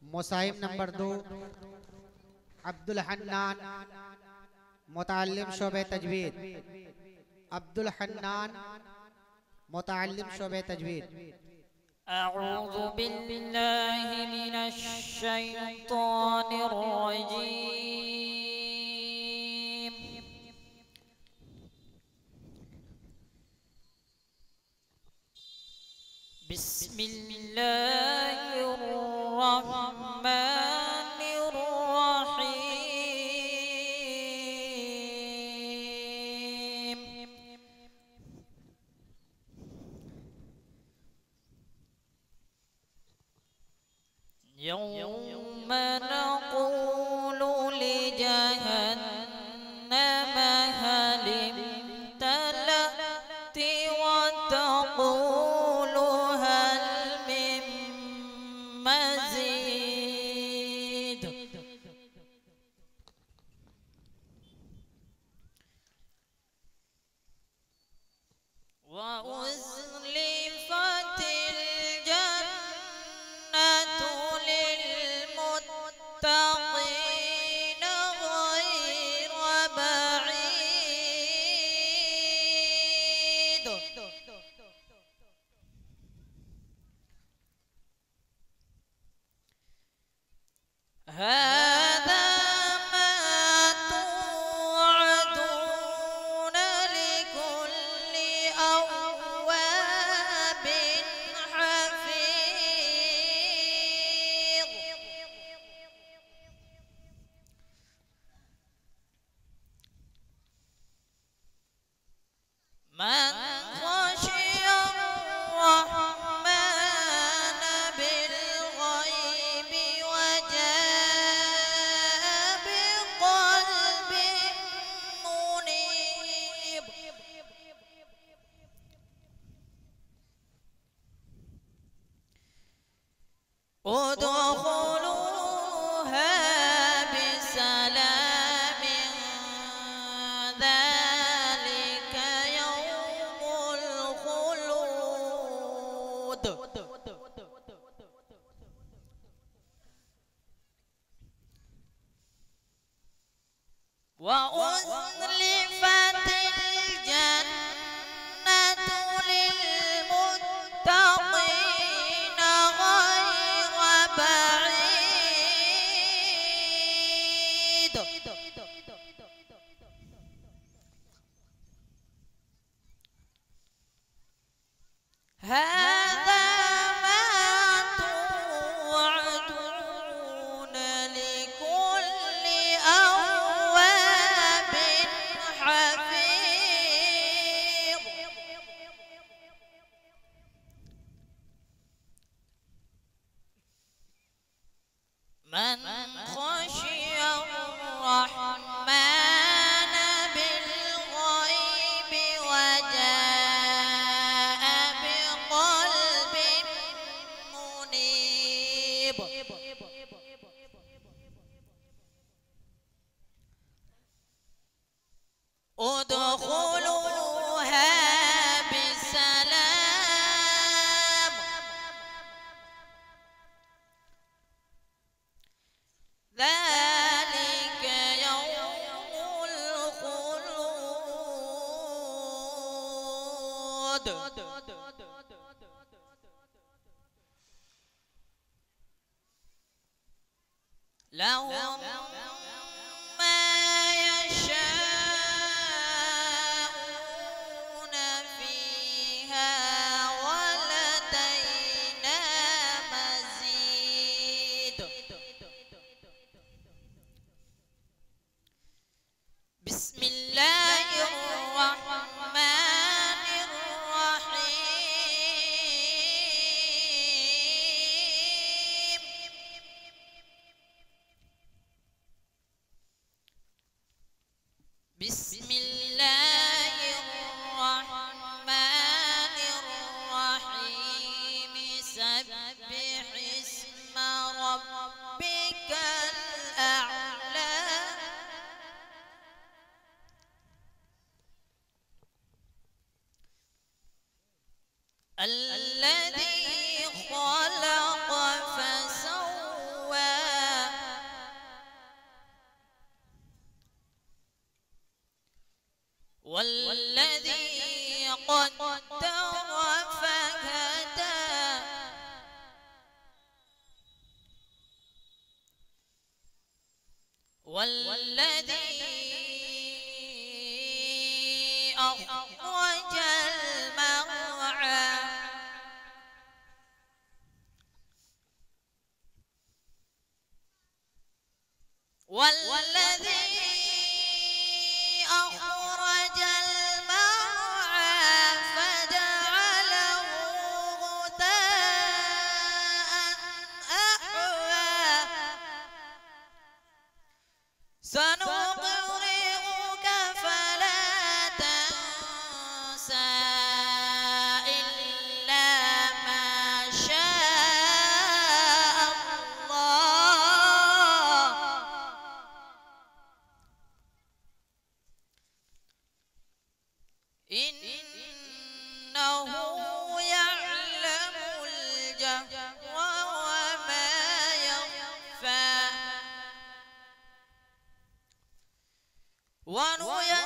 मुसाहिब नंबर 2 अब्दुल हन्नान मुतअल्लिम शोबे तजवीद। अब्दुल हन्नान मुतअल्लिम शोबे तजवीद। अऊज़ु बिल्लाहि मिनश शैतानिर रजीम। बिस्मिल्लाहिर रहमानिर रहीम। यौम नक़ूलु लिजहन्नम हल इम्तलअति व तक़ूलु हल मिन मज़ीद। व उज़्लिफ़तिल जन्नतु लिलमुत्तक़ीन ग़ैर बईद। هذا ما توعدون لكل أواب حفيظ. من خشي الرحمن بالغيب وجاء بقلب منيب. ادخلوها بسلام ذلك يوم الخلود. وأزلفت الجنة للمتقين غير بعيد. هذا ما توعدون لكل أواب حفيظ. من خشي الرحمن بالغيب وجاء بقلب منيب. ادخلوها بسلام ذلك يوم الخلود. لهم ما يشاءون فيها ولدينا مزيد. بسم الله الرحمن الرحيم. والذي أخرج المرعى والذي أخرج المرعى فجعله غثاء أحوى سنقرئك فلا تنسى إلا ما شاء الله إنه يعلم الجهر وما يخفى ونيسرك